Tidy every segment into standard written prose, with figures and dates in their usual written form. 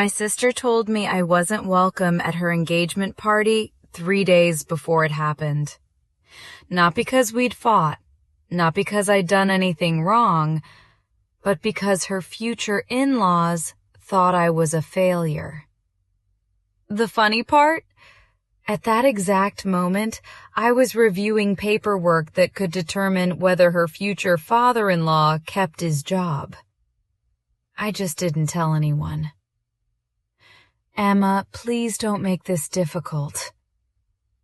My sister told me I wasn't welcome at her engagement party 3 days before it happened. Not because we'd fought, not because I'd done anything wrong, but because her future in-laws thought I was a failure. The funny part? At that exact moment, I was reviewing paperwork that could determine whether her future father-in-law kept his job. I just didn't tell anyone. "Emma, please don't make this difficult."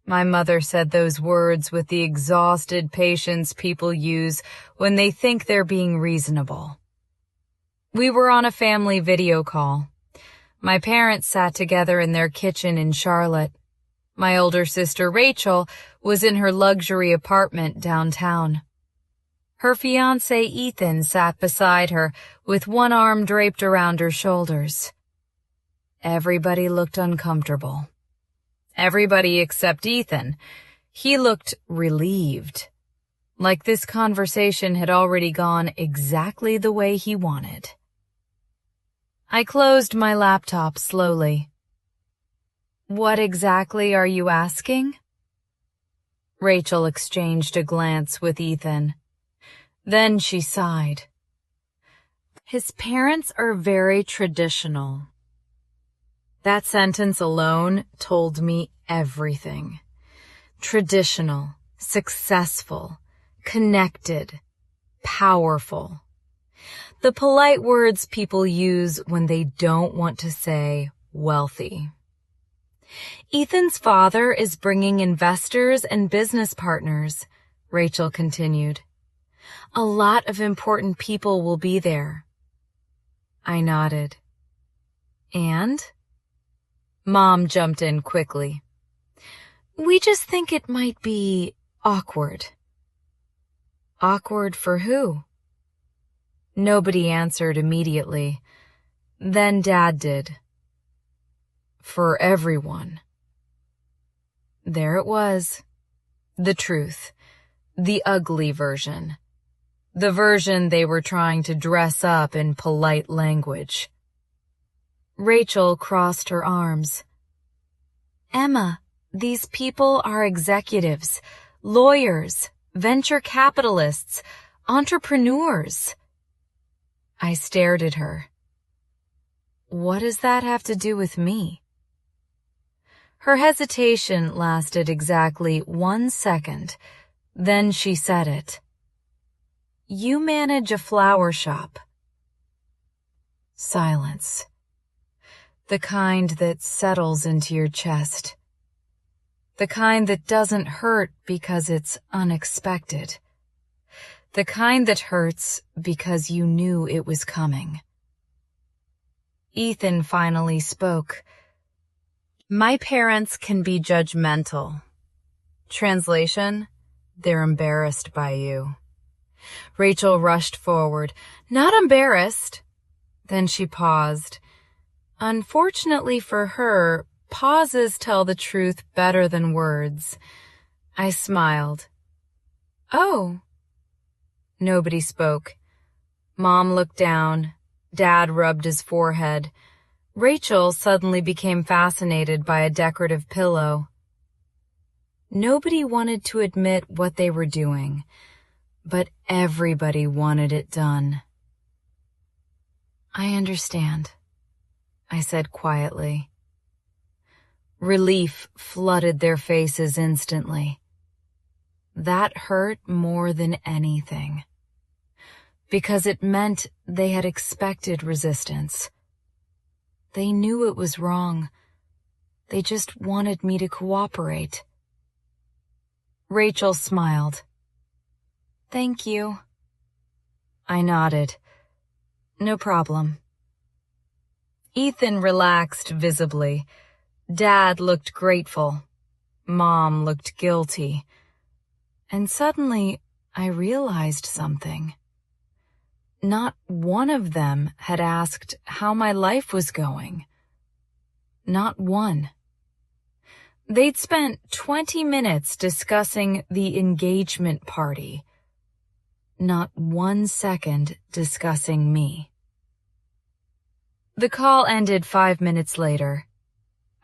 My mother said those words with the exhausted patience people use when they think they're being reasonable. We were on a family video call. My parents sat together in their kitchen in Charlotte. My older sister, Rachel, was in her luxury apartment downtown. Her fiancé, Ethan, sat beside her with one arm draped around her shoulders. Everybody looked uncomfortable. Everybody except Ethan. He looked relieved, like this conversation had already gone exactly the way he wanted. I closed my laptop slowly. "What exactly are you asking?" Rachel exchanged a glance with Ethan. Then she sighed. "His parents are very traditional." That sentence alone told me everything. Traditional, successful, connected, powerful. The polite words people use when they don't want to say wealthy. "Ethan's father is bringing investors and business partners," Rachel continued. "A lot of important people will be there." I nodded. "And?" Mom jumped in quickly. "We just think it might be awkward." "Awkward for who?" Nobody answered immediately. Then Dad did. "For everyone." There it was. The truth. The ugly version. The version they were trying to dress up in polite language. Rachel crossed her arms. "Emma, these people are executives, lawyers, venture capitalists, entrepreneurs." I stared at her. "What does that have to do with me?" Her hesitation lasted exactly 1 second. Then she said it. "You manage a flower shop." Silence. The kind that settles into your chest. The kind that doesn't hurt because it's unexpected. The kind that hurts because you knew it was coming. Ethan finally spoke. "My parents can be judgmental." Translation: they're embarrassed by you. Rachel rushed forward. "Not embarrassed." Then she paused. Unfortunately for her, pauses tell the truth better than words. I smiled. "Oh." Nobody spoke. Mom looked down. Dad rubbed his forehead. Rachel suddenly became fascinated by a decorative pillow. Nobody wanted to admit what they were doing, but everybody wanted it done. "I understand," I said quietly. Relief flooded their faces instantly. That hurt more than anything, because it meant they had expected resistance. They knew it was wrong. They just wanted me to cooperate. Rachel smiled. "Thank you." I nodded. "No problem." Ethan relaxed visibly. Dad looked grateful. Mom looked guilty. And suddenly, I realized something. Not one of them had asked how my life was going. Not one. They'd spent 20 minutes discussing the engagement party. Not 1 second discussing me. The call ended 5 minutes later.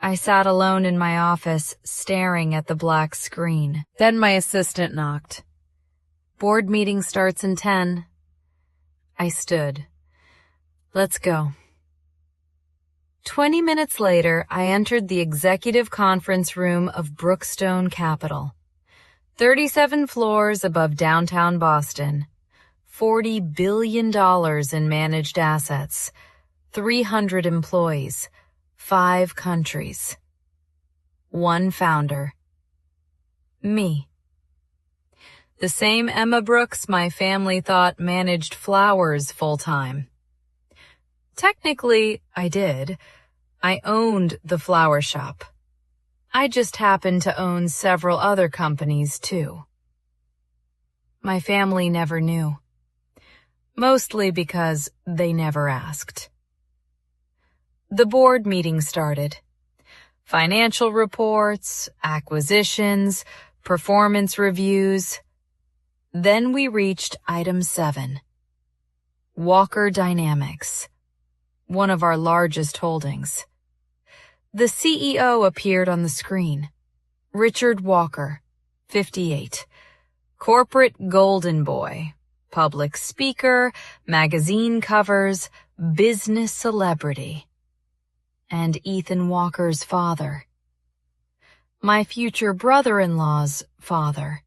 I sat alone in my office, staring at the black screen. Then my assistant knocked. "Board meeting starts in 10. I stood. "Let's go." 20 minutes later, I entered the executive conference room of Brookstone Capital. 37 floors above downtown Boston. $40 billion in managed assets. 300 employees. 5 countries. 1 founder. Me. The same Emma Brooks my family thought managed flowers full-time. Technically, I did. I owned the flower shop. I just happened to own several other companies, too. My family never knew. Mostly because they never asked. The board meeting started. Financial reports, acquisitions, performance reviews. Then we reached item 7. Walker Dynamics, one of our largest holdings. The CEO appeared on the screen. Richard Walker, 58. Corporate golden boy, public speaker, magazine covers, business celebrity. And Ethan Walker's father. My future brother-in-law's father.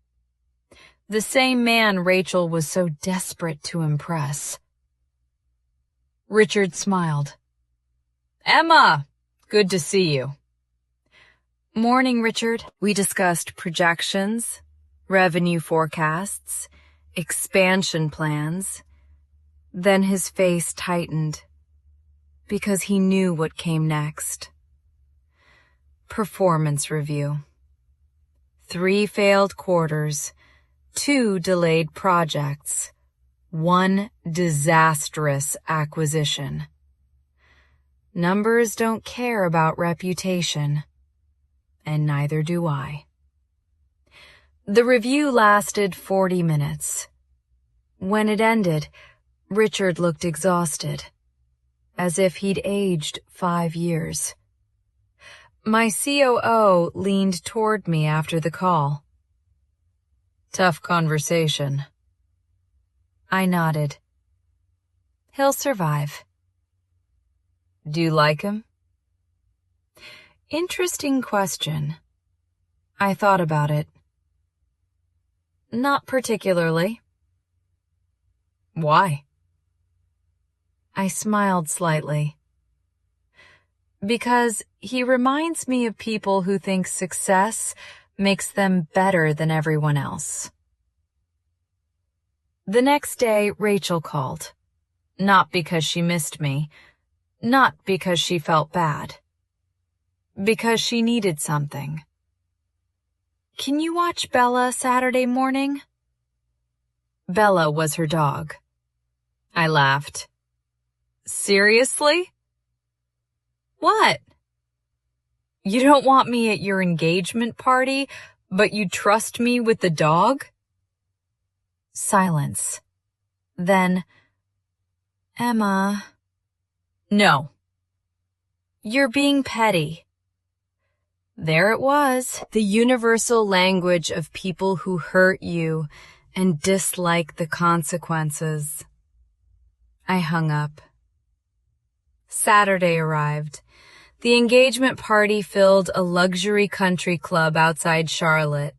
The same man Rachel was so desperate to impress. Richard smiled. "Emma, good to see you." "Morning, Richard." We discussed projections, revenue forecasts, expansion plans. Then his face tightened, because he knew what came next. Performance review. 3 failed quarters, 2 delayed projects, 1 disastrous acquisition. Numbers don't care about reputation, and neither do I. The review lasted 40 minutes. When it ended, Richard looked exhausted, as if he'd aged 5 years. My COO leaned toward me after the call. "Tough conversation." I nodded. "He'll survive." "Do you like him?" Interesting question. I thought about it. Not particularly. Why? I smiled slightly. Because he reminds me of people who think success makes them better than everyone else. The next day, Rachel called. Not because she missed me. Not because she felt bad. Because she needed something. "Can you watch Bella Saturday morning?" Bella was her dog. I laughed. "Seriously?" "What? You don't want me at your engagement party, but you trust me with the dog?" Silence. Then, "Emma." "No." "You're being petty." There it was, the universal language of people who hurt you and dislike the consequences. I hung up. Saturday arrived. The engagement party filled a luxury country club outside Charlotte.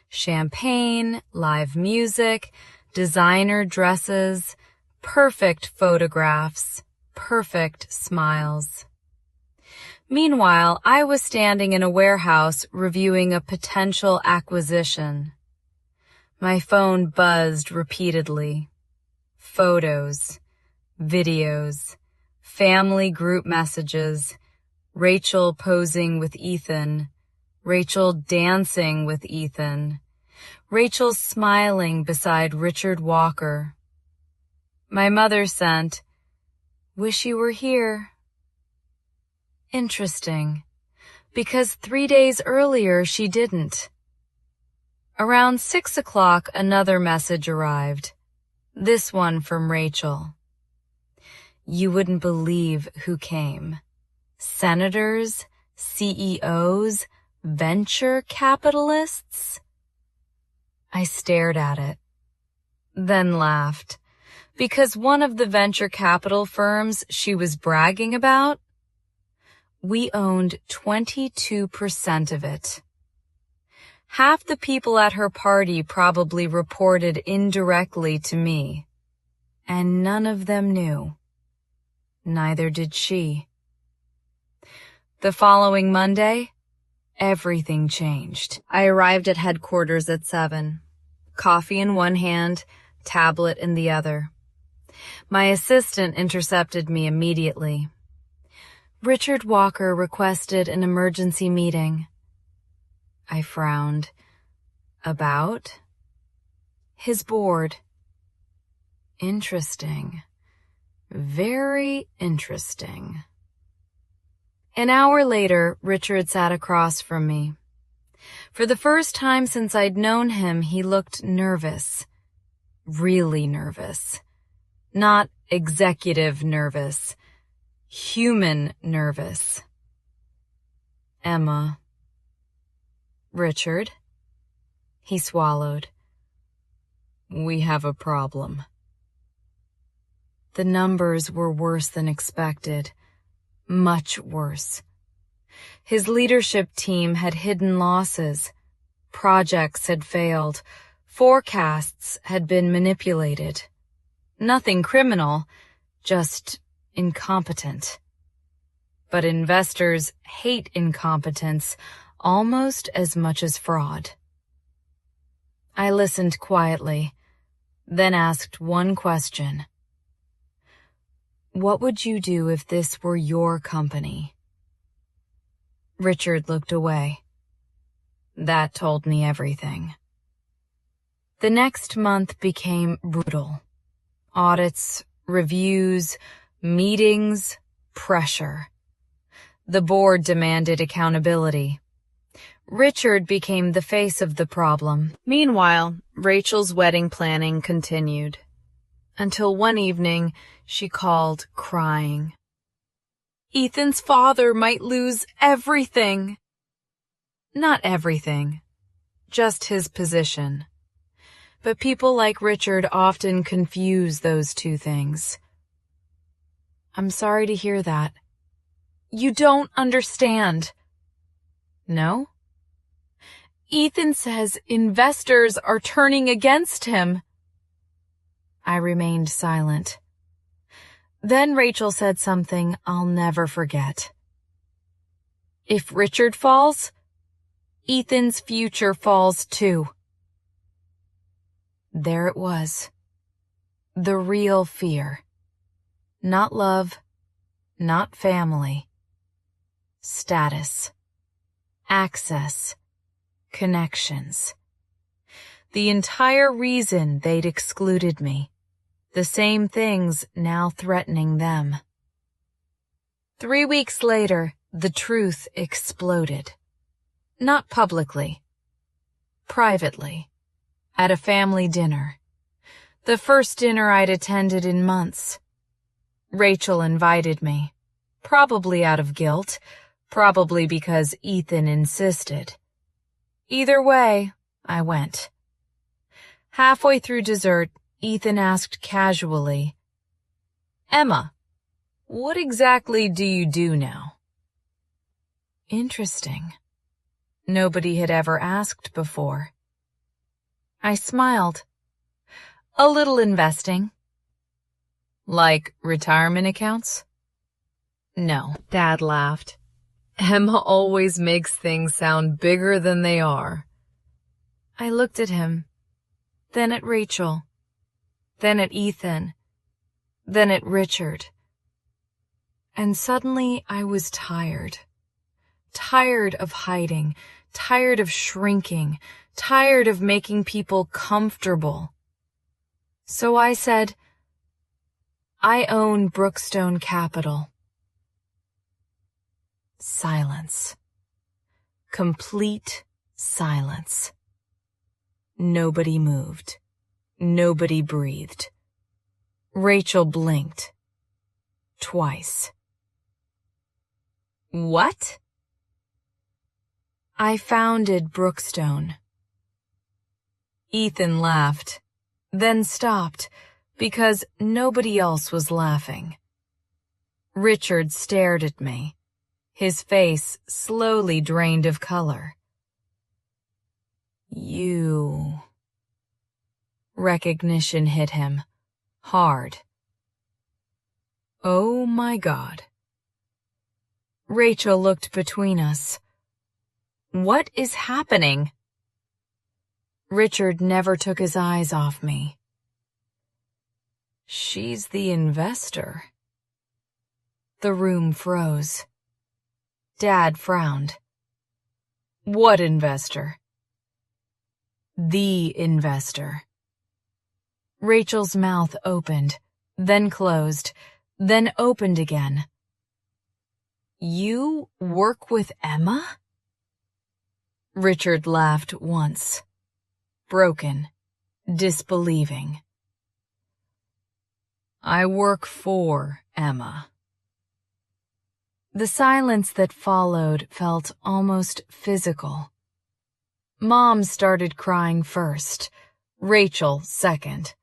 Champagne, live music, designer dresses, perfect photographs, perfect smiles. Meanwhile, I was standing in a warehouse reviewing a potential acquisition. My phone buzzed repeatedly. Photos, videos, family group messages, Rachel posing with Ethan, Rachel dancing with Ethan, Rachel smiling beside Richard Walker. My mother sent, "Wish you were here." Interesting, because 3 days earlier she didn't. Around 6 o'clock, another message arrived. This one from Rachel. You wouldn't believe who came. Senators, CEOs, venture capitalists. I stared at it, then laughed, because one of the venture capital firms she was bragging about, we owned 22% of it. Half the people at her party probably reported indirectly to me, and none of them knew. Neither did she. The following Monday, everything changed. I arrived at headquarters at 7, coffee in one hand, tablet in the other. My assistant intercepted me immediately. Richard Walker requested an emergency meeting. I frowned. About? His board. Interesting. Very interesting. An hour later, Richard sat across from me. For the first time since I'd known him, he looked nervous. Really nervous. Not executive nervous. Human nervous. Emma. Richard. He swallowed. We have a problem. The numbers were worse than expected. Much worse. His leadership team had hidden losses. Projects had failed. Forecasts had been manipulated. Nothing criminal, just incompetent. But investors hate incompetence almost as much as fraud. I listened quietly, then asked one question. What would you do if this were your company? Richard looked away. That told me everything. The next month became brutal. Audits, reviews, meetings, pressure. The board demanded accountability. Richard became the face of the problem. Meanwhile, Rachel's wedding planning continued. Until one evening, she called crying. Ethan's father might lose everything. Not everything, just his position. But people like Richard often confuse those two things. I'm sorry to hear that. You don't understand. No? Ethan says investors are turning against him. I remained silent. Then Rachel said something I'll never forget. If Richard falls, Ethan's future falls too. There it was. The real fear. Not love, not family. Status. Access. Connections. The entire reason they'd excluded me. The same things now threatening them. 3 weeks later, the truth exploded. Not publicly. Privately. At a family dinner. The first dinner I'd attended in months. Rachel invited me. Probably out of guilt. Probably because Ethan insisted. Either way, I went. Halfway through dessert, Ethan asked casually, Emma, what exactly do you do now? Interesting. Nobody had ever asked before. I smiled. A little investing. Like retirement accounts? No. Dad laughed. Emma always makes things sound bigger than they are. I looked at him, then at Rachel, then at Ethan, then at Richard. And suddenly I was tired. Tired of hiding, tired of shrinking, tired of making people comfortable. So I said, I own Brookstone Capital. Silence. Complete silence. Nobody moved. Nobody breathed. Rachel blinked. twice. What? I founded Brookstone. Ethan laughed, then stopped because nobody else was laughing. Richard stared at me, his face slowly drained of color. You... Recognition hit him, hard. Oh my God. Rachel looked between us. What is happening? Richard never took his eyes off me. She's the investor. The room froze. Dad frowned. What investor? The investor. Rachel's mouth opened, then closed, then opened again. You work with Emma? Richard laughed once, broken, disbelieving. I work for Emma. The silence that followed felt almost physical. Mom started crying first, Rachel second.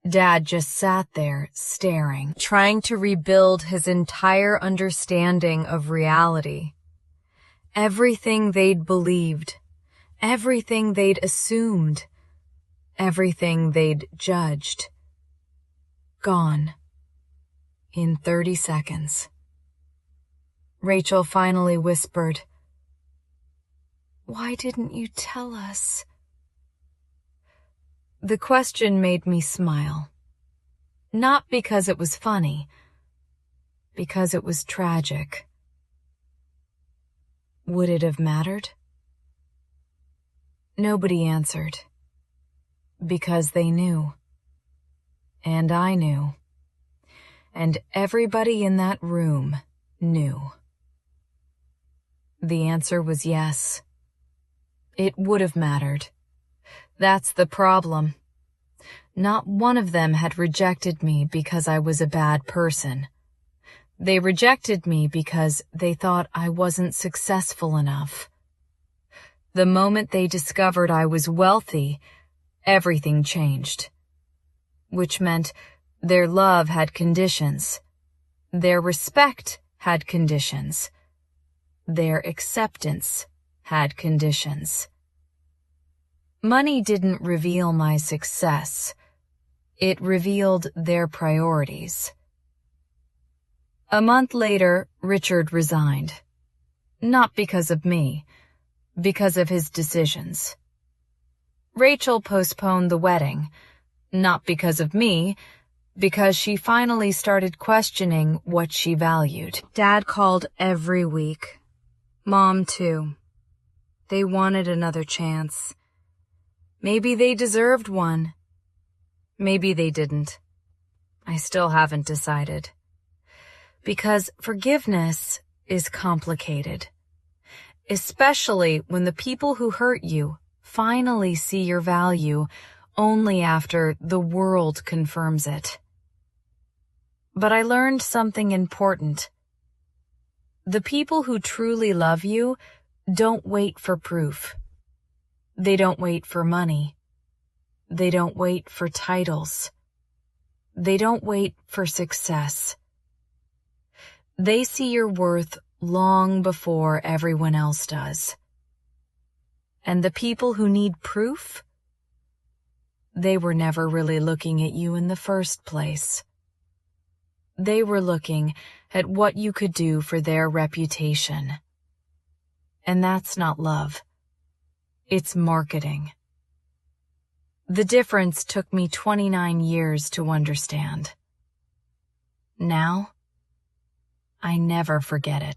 Dad just sat there, staring, trying to rebuild his entire understanding of reality. Everything they'd believed, everything they'd assumed, everything they'd judged. Gone. In 30 seconds. Rachel finally whispered, "Why didn't you tell us?" The question made me smile. Not because it was funny, because it was tragic. Would it have mattered? Nobody answered. Because they knew. And I knew. And everybody in that room knew. The answer was yes. It would have mattered. That's the problem. Not one of them had rejected me because I was a bad person. They rejected me because they thought I wasn't successful enough. The moment they discovered I was wealthy, everything changed. Which meant their love had conditions. Their respect had conditions. Their acceptance had conditions. Money didn't reveal my success. It revealed their priorities. A month later, Richard resigned. Not because of me, because of his decisions. Rachel postponed the wedding, not because of me, because she finally started questioning what she valued. Dad called every week. Mom, too. They wanted another chance. Maybe they deserved one. Maybe they didn't. I still haven't decided. Because forgiveness is complicated. Especially when the people who hurt you finally see your value only after the world confirms it. But I learned something important. The people who truly love you don't wait for proof. They don't wait for money. They don't wait for titles. They don't wait for success. They see your worth long before everyone else does. And the people who need proof, they were never really looking at you in the first place. They were looking at what you could do for their reputation. And that's not love. It's marketing. The difference took me 29 years to understand. Now, I never forget it.